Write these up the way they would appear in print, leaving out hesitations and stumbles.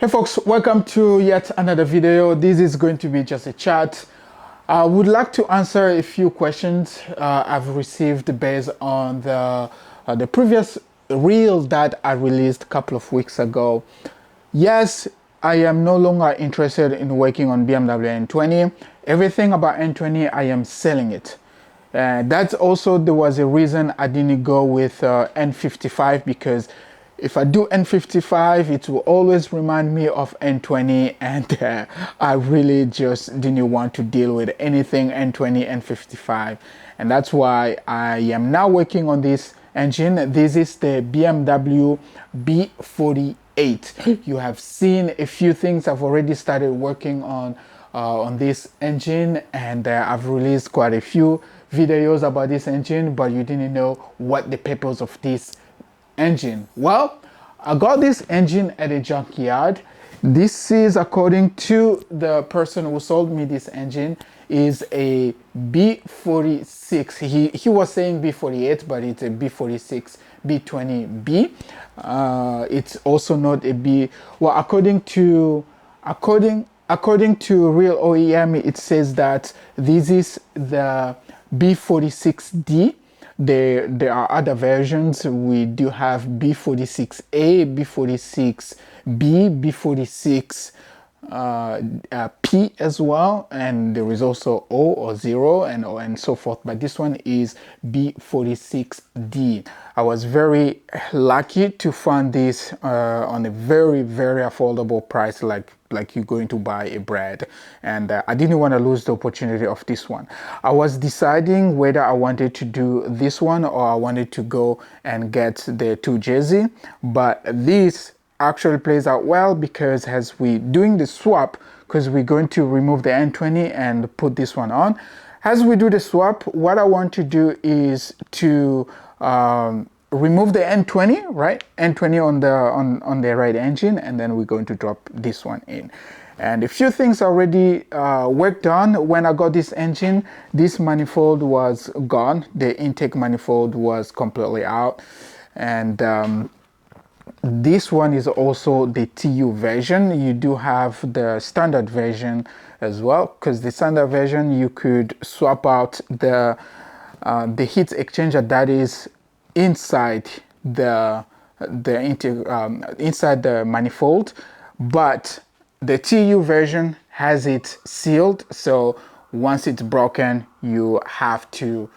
Hey folks, welcome to yet another video. This is going to be just a chat. I would like to answer a few questions I've received based on the previous reel that I released a couple of weeks ago. Yes, I am no longer interested in working on BMW N20. Everything about N20, I am selling it. That's also, there was a reason I didn't go with N55, because if I do N55, it will always remind me of N20, and I really just didn't want to deal with anything N20, N55. And that's why I am now working on this engine. This is the BMW B48. You have seen a few things. I've already started working on this engine, and I've released quite a few videos about this engine, but you didn't know what the purpose of this engine. Well, I got this engine at a junkyard. This is, according to the person who sold me this engine, is a B46. He was saying B48, but it's a B46 B20B. It's also not a B. Well, according to real OEM, it says that this is the B46D. There are other versions. We do have B46A, B46B, B46 P as well, and there is also O or 0 and so forth, but this one is B46D. I was very lucky to find this on a very affordable price, like you're going to buy a bread, and I didn't want to lose the opportunity of this one. I was deciding whether I wanted to do this one or I wanted to go and get the 2 Jersey, but this actually plays out well, because as we doing the swap, because we're going to remove the N20 and put this one on. As we do the swap, what I want to do is to remove the N20, right? N20 on the right engine, and then we're going to drop this one in. And a few things already worked on. When I got this engine, this manifold was gone. The intake manifold was completely out, and this one is also the TU version. You do have the standard version as well, because the standard version you could swap out the heat exchanger that is inside inside the manifold, but the TU version has it sealed, so once it's broken you have to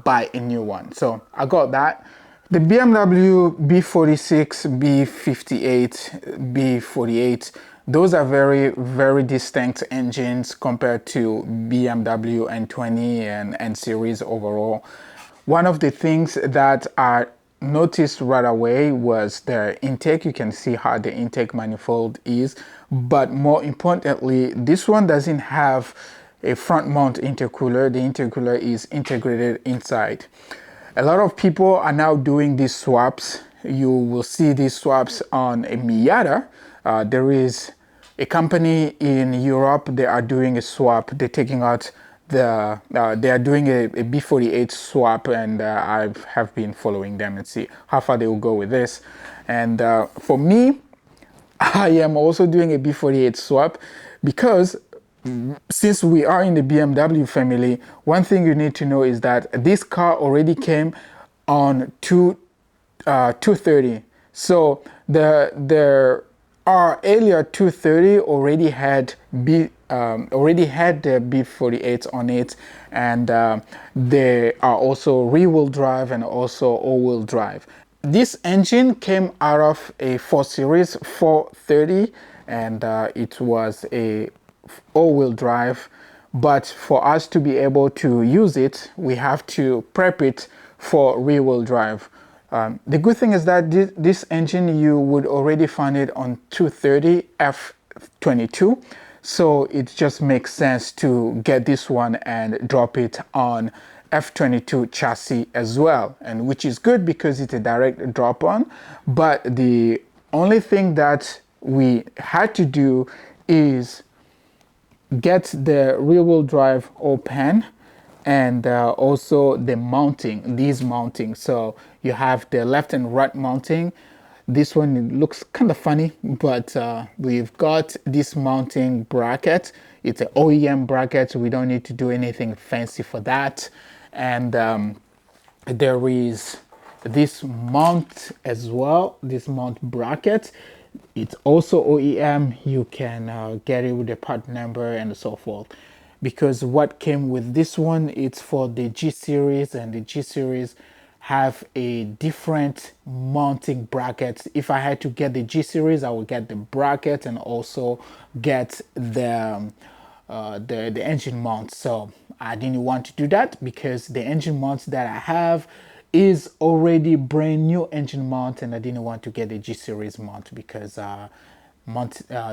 buy a new one. So I got that. The BMW B46, B58, B48, those are very distinct engines compared to BMW N20 and N series overall. One of the things that I noticed right away was the intake. You can see how the intake manifold is, but more importantly, this one doesn't have a front mount intercooler. The intercooler is integrated inside. A lot of people are now doing these swaps. You will see these swaps on a Miata. There is a company in Europe, they are doing a swap. They're taking out they are doing a B48 swap, and I have been following them and see how far they will go with this. And for me, I am also doing a B48 swap, because since we are in the BMW family, one thing you need to know is that this car already came on 230. So the our earlier 230 already had the B48s on it, and they are also rear-wheel drive and also all-wheel drive. This engine came out of a 4 Series 430, and it was a all-wheel drive, but for us to be able to use it, we have to prep it for rear-wheel drive. The good thing is that this engine, you would already find it on 230 F22, so it just makes sense to get this one and drop it on F22 chassis as well, and which is good because it's a direct drop on. But the only thing that we had to do is get the rear-wheel drive open, and also the mounting, these mounting. So you have the left and right mounting. This one, it looks kind of funny, but we've got this mounting bracket. It's an OEM bracket, so we don't need to do anything fancy for that. And there is this mount as well, this mount bracket. It's also OEM. You can get it with the part number and so forth. Because what came with this one, it's for the G series, and the G series have a different mounting bracket. If I had to get the G series, I would get the bracket and also get the engine mount. So I didn't want to do that because the engine mount that I have is already brand new engine mount, and I didn't want to get the G series mount because the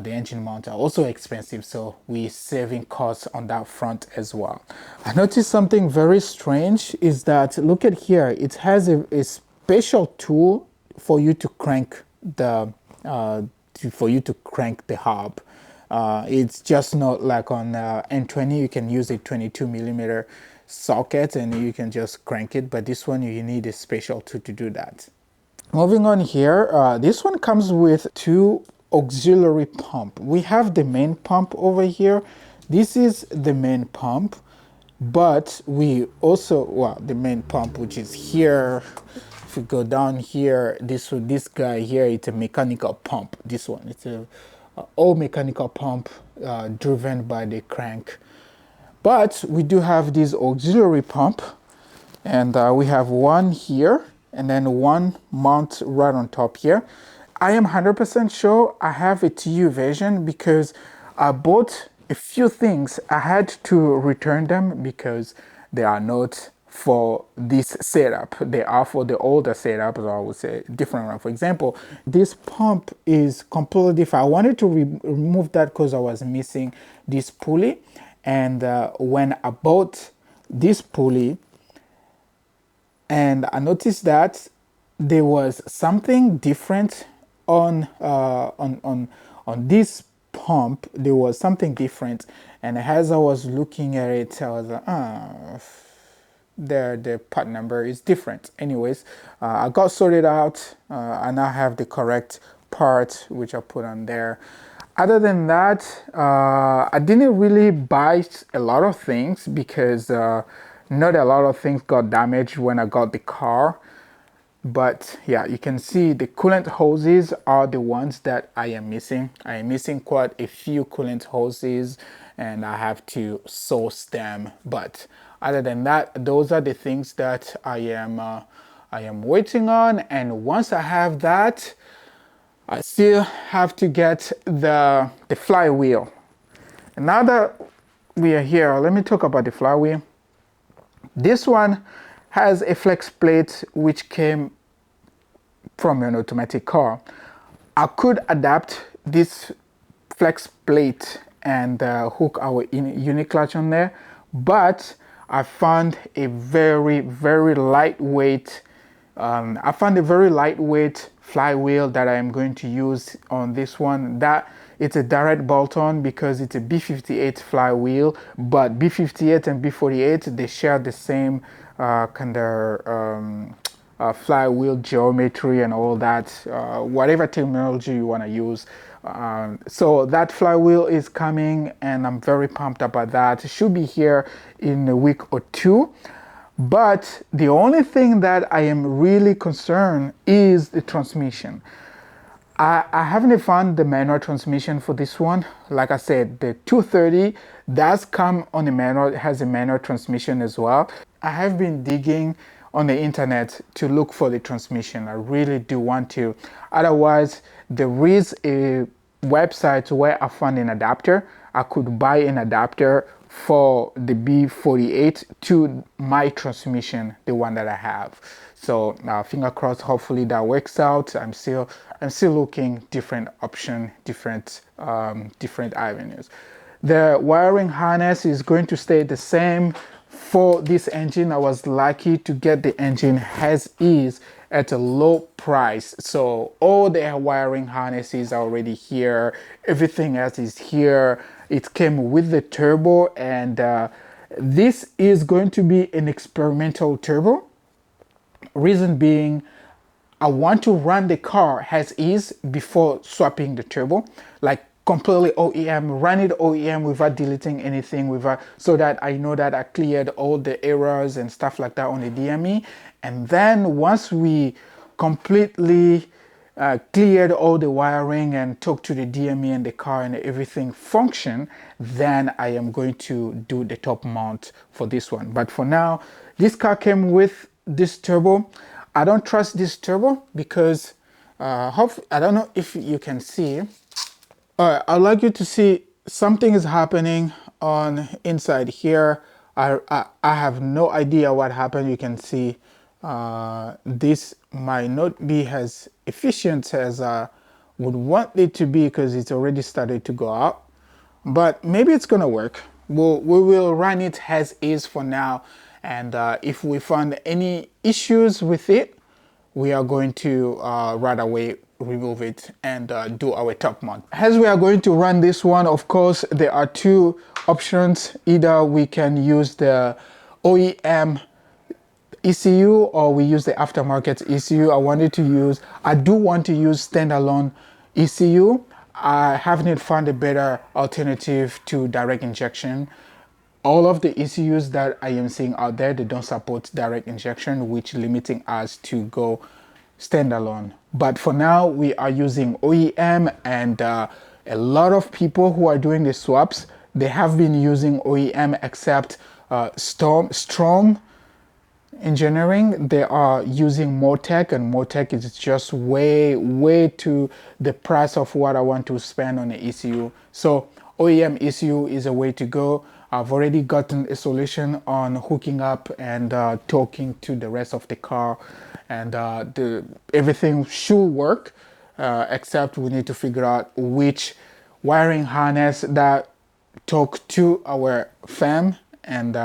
engine mount are also expensive, so we're saving costs on that front as well. I noticed something very strange is that, look at here, it has a special tool for you to crank the hub. It's just not like on N20. You can use a 22mm socket and you can just crank it, but this one you need a special tool to do that. Moving on here, this one comes with two auxiliary pump. We have the main pump over here. This is the main pump, but we also, well, the main pump, which is here. If we go down here, this guy here, it's a mechanical pump. This one, it's a all mechanical pump driven by the crank. But we do have this auxiliary pump, and we have one here and then one mount right on top here. I am 100% sure I have a TU version because I bought a few things. I had to return them because they are not for this setup. They are for the older setup, or I would say different one. For example, this pump is completely different. I wanted to remove that because I was missing this pulley. And when I bought this pulley, and I noticed that there was something different on this pump. There was something different, and as I was looking at it, I was like, the part number is different. Anyways, I got sorted out. I now have the correct part, which I put on there. Other than that, I didn't really buy a lot of things because not a lot of things got damaged when I got the car. But yeah, you can see the coolant hoses are the ones that I am missing. I am missing quite a few coolant hoses, and I have to source them. But other than that, those are the things that I am waiting on. And once I have that, I still have to get the flywheel. And now that we are here, let me talk about the flywheel. This one has a flex plate which came from an automatic car. I could adapt this flex plate and hook our unit clutch on there, but I found a very lightweight flywheel that I am going to use on this one. That it's a direct bolt-on because it's a B48 flywheel, but B58 and B48, they share the same flywheel geometry and all that, whatever terminology you want to use. So that flywheel is coming, and I'm very pumped about that. It should be here in a week or two. But the only thing that I am really concerned is the transmission. I haven't found the manual transmission for this one. Like I said, the 230 does come on a manual. It has a manual transmission as well. I have been digging on the internet to look for the transmission. I really do want to. Otherwise, there is a website where I found an adapter. I could buy an adapter for the B48 to my transmission, the one that I have. So finger crossed, hopefully that works out. I'm still looking different option, different avenues. The wiring harness is going to stay the same for this engine. I was lucky to get the engine as is at a low price. So all the wiring harnesses are already here. Everything else is here. It came with the turbo, and this is going to be an experimental turbo. Reason being, I want to run the car as is before swapping the turbo, like completely OEM, run it OEM without deleting anything, without, so that I know that I cleared all the errors and stuff like that on the DME. And then once we completely cleared all the wiring and talked to the DME and the car and everything function, then I am going to do the top mount for this one. But for now, this car came with this turbo. I don't trust this turbo because I don't know if you can see. All right, I'd like you to see something is happening on inside here. I have no idea what happened. You can see this might not be as efficient as I would want it to be because it's already started to go out. But maybe it's gonna work. We will run it as is for now, and if we find any issues with it, we are going to right away remove it and do our top mount. As we are going to run this one, of course, there are two options. Either we can use the OEM ECU or we use the aftermarket ECU. I do want to use standalone ECU. I haven't found a better alternative to direct injection. All of the ECUs that I am seeing out there, they don't support direct injection, which limiting us to go standalone. But for now, we are using OEM, and a lot of people who are doing the swaps, they have been using OEM, except Storm Engineering. They are using Motec, and Motec is just way to the price of what I want to spend on the ECU. So OEM ECU is a way to go. I've already gotten a solution on hooking up and talking to the rest of the car, and everything should work, except we need to figure out which wiring harness that talk to our FEM and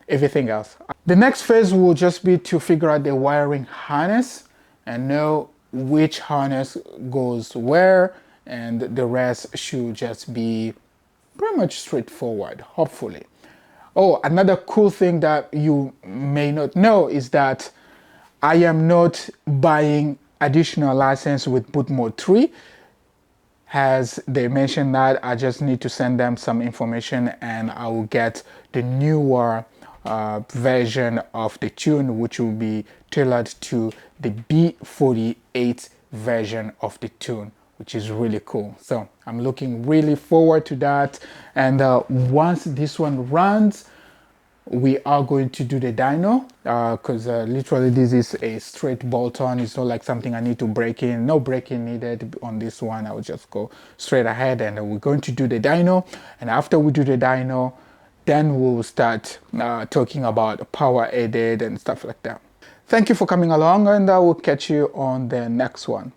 everything else. The next phase will just be to figure out the wiring harness and know which harness goes where, and the rest should just be pretty much straightforward, hopefully. Oh, another cool thing that you may not know is that I am not buying additional license with boot mode 3. As they mentioned that, I just need to send them some information and I will get the newer version of the tune, which will be tailored to the B48 version of the tune, which is really cool. So I'm looking really forward to that. And once this one runs, we are going to do the dyno, because literally this is a straight bolt-on. It's not like something I need to break in. No breaking needed on this one. I will just go straight ahead, and we're going to do the dyno. And after we do the dyno, then we'll start talking about power added and stuff like that. Thank you for coming along, and I will catch you on the next one.